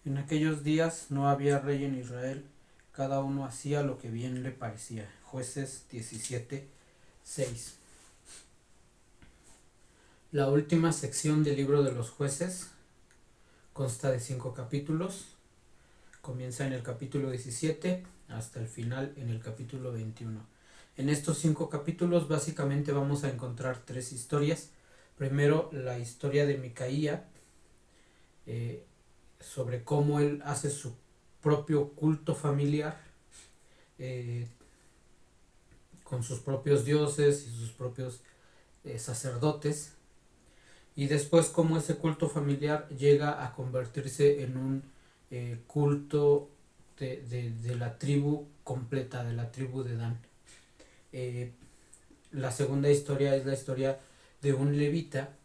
En aquellos días no había rey en Israel, cada uno hacía lo que bien le parecía. Jueces 17:6. La última sección del libro de los jueces consta de 5 capítulos. Comienza en el capítulo 17 hasta el final en el capítulo 21. En estos 5 capítulos básicamente vamos a encontrar 3 historias. Primero, la historia de Micaía, sobre cómo él hace su propio culto familiar, eh, con sus propios dioses y sus propios sacerdotes, y después cómo ese culto familiar llega a convertirse en un culto de la tribu completa, de la tribu de Dan. Eh, la segunda historia es la historia de un levita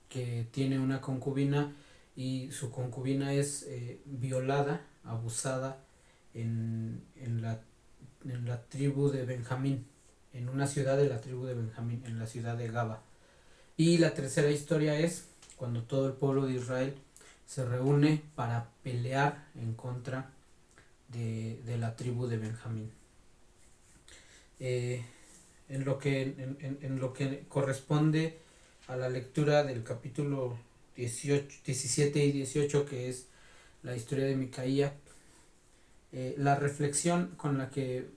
que tiene una concubina y su concubina es violada, abusada en la tribu de Benjamín, en una ciudad de la tribu de Benjamín, en la ciudad de Gaba. Y la tercera historia es cuando todo el pueblo de Israel se reúne para pelear en contra de la tribu de Benjamín. Eh, en lo que corresponde a la lectura del capítulo 17 y 18, que es la historia de Micaía, la reflexión con la que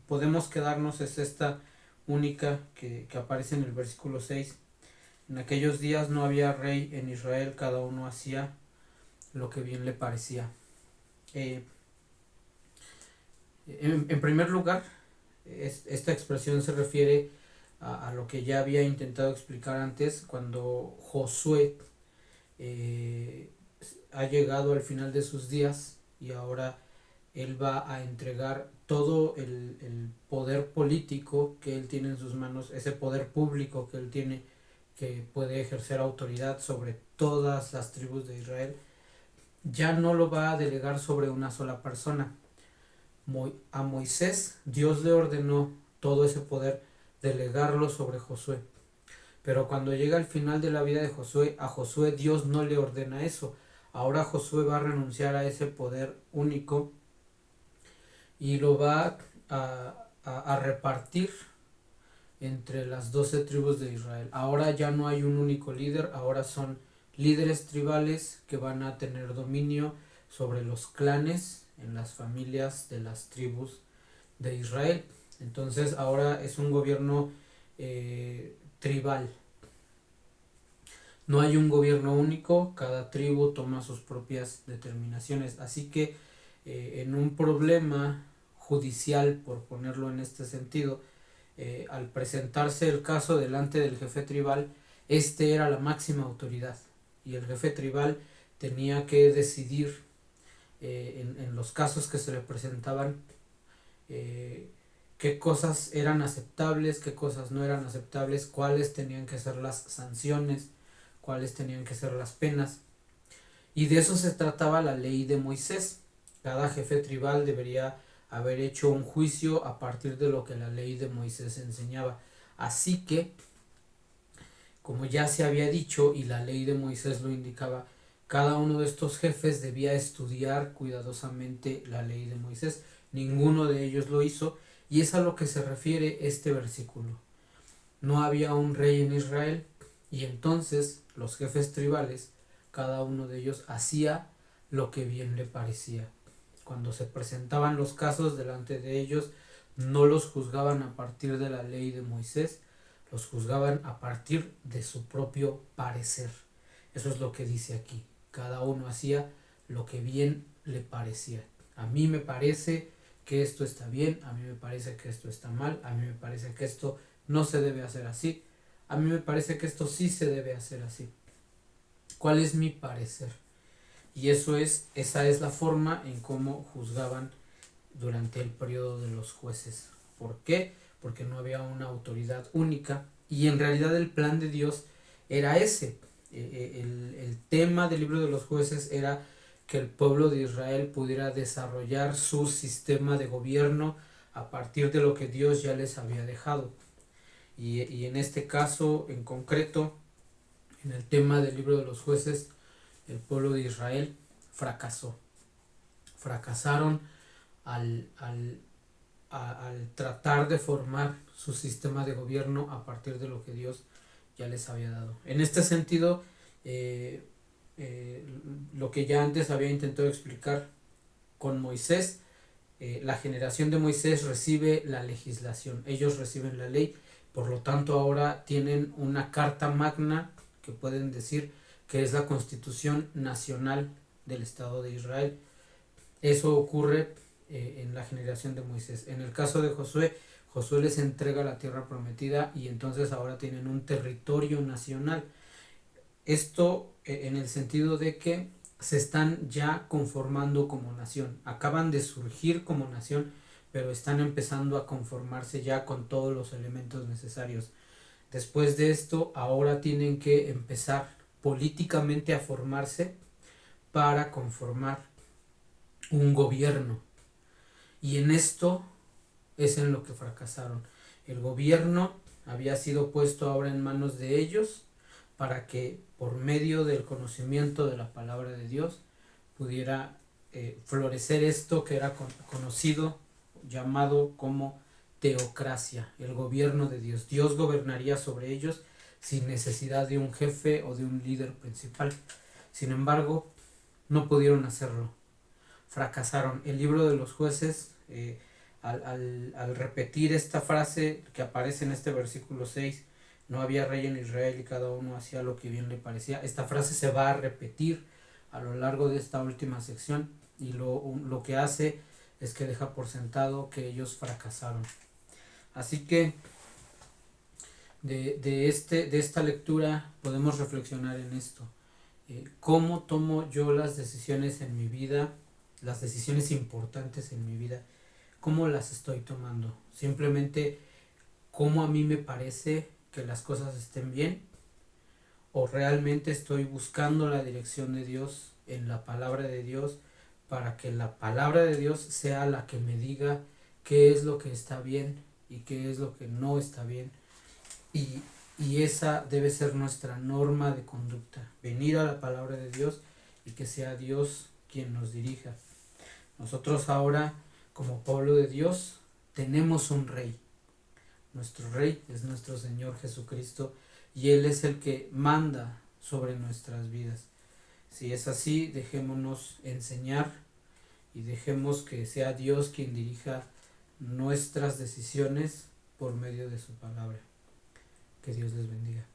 podemos quedarnos es esta única que aparece en el versículo 6. En aquellos días no había rey en Israel, cada uno hacía lo que bien le parecía. Eh, en primer lugar, esta expresión se refiere a lo que ya había intentado explicar antes, cuando Josué ha llegado al final de sus días y ahora él va a entregar todo el poder político que él tiene en sus manos, ese poder público que él tiene, que puede ejercer autoridad sobre todas las tribus de Israel, ya no lo va a delegar sobre una sola persona. A Moisés Dios le ordenó todo ese poder delegarlo sobre Josué. Pero cuando llega al final de la vida de Josué, a Josué Dios no le ordena eso. Ahora Josué va a renunciar a ese poder único y lo va a repartir entre las 12 tribus de Israel. Ahora ya no hay un único líder, ahora son líderes tribales que van a tener dominio sobre los clanes en las familias de las tribus de Israel. Entonces ahora es un gobierno tribal. No hay un gobierno único, cada tribu toma sus propias determinaciones. Así que en un problema judicial, por ponerlo en este sentido, al presentarse el caso delante del jefe tribal, este era la máxima autoridad y el jefe tribal tenía que decidir en los casos que se le presentaban qué cosas eran aceptables, qué cosas no eran aceptables, cuáles tenían que ser las sanciones, cuáles tenían que ser las penas. Y de eso se trataba la ley de Moisés. Cada jefe tribal debería haber hecho un juicio a partir de lo que la ley de Moisés enseñaba. Así que, como ya se había dicho y la ley de Moisés lo indicaba, cada uno de estos jefes debía estudiar cuidadosamente la ley de Moisés. Ninguno de ellos lo hizo y es a lo que se refiere este versículo. No había un rey en Israel y entonces los jefes tribales, cada uno de ellos hacía lo que bien le parecía. Cuando se presentaban los casos delante de ellos, no los juzgaban a partir de la ley de Moisés, los juzgaban a partir de su propio parecer. Eso es lo que dice aquí. Cada uno hacía lo que bien le parecía. A mí me parece que esto está bien, a mí me parece que esto está mal, a mí me parece que esto no se debe hacer así, a mí me parece que esto sí se debe hacer así. ¿Cuál es mi parecer? Y esa es la forma en cómo juzgaban durante el periodo de los jueces. ¿Por qué? Porque no había una autoridad única y en realidad el plan de Dios era ese. El tema del libro de los jueces era que el pueblo de Israel pudiera desarrollar su sistema de gobierno a partir de lo que Dios ya les había dejado. Y en este caso en concreto, en el tema del libro de los jueces, el pueblo de Israel fracasó. Fracasaron al tratar de formar su sistema de gobierno a partir de lo que Dios ya les había dado. En este sentido, lo que ya antes había intentado explicar con Moisés, la generación de Moisés recibe la legislación, ellos reciben la ley, por lo tanto ahora tienen una carta magna que pueden decir que es la Constitución Nacional del Estado de Israel. Eso ocurre en la generación de Moisés. En el caso de Josué, Josué les entrega la tierra prometida y entonces ahora tienen un territorio nacional. Esto en el sentido de que se están ya conformando como nación. Acaban de surgir como nación, pero están empezando a conformarse ya con todos los elementos necesarios. Después de esto, ahora tienen que empezar políticamente a formarse para conformar un gobierno. Y en esto es en lo que fracasaron. El gobierno había sido puesto ahora en manos de ellos para que por medio del conocimiento de la palabra de Dios pudiera florecer esto que era conocido, llamado como teocracia, el gobierno de Dios. Dios gobernaría sobre ellos sin necesidad de un jefe o de un líder principal. Sin embargo, no pudieron hacerlo. Fracasaron. El libro de los jueces, al repetir esta frase que aparece en este versículo 6, no había rey en Israel y cada uno hacía lo que bien le parecía. Esta frase se va a repetir a lo largo de esta última sección y lo que hace es que deja por sentado que ellos fracasaron. Así que de esta lectura podemos reflexionar en esto. ¿Cómo tomo yo las decisiones en mi vida? Las decisiones importantes en mi vida, ¿cómo las estoy tomando? Simplemente cómo a mí me parece que las cosas estén bien, o realmente estoy buscando la dirección de Dios en la palabra de Dios para que la palabra de Dios sea la que me diga qué es lo que está bien y qué es lo que no está bien. Y esa debe ser nuestra norma de conducta, venir a la palabra de Dios y que sea Dios quien nos dirija. Nosotros ahora, como pueblo de Dios, tenemos un rey. Nuestro rey es nuestro Señor Jesucristo y Él es el que manda sobre nuestras vidas. Si es así, dejémonos enseñar y dejemos que sea Dios quien dirija nuestras decisiones por medio de su palabra. Que Dios les bendiga.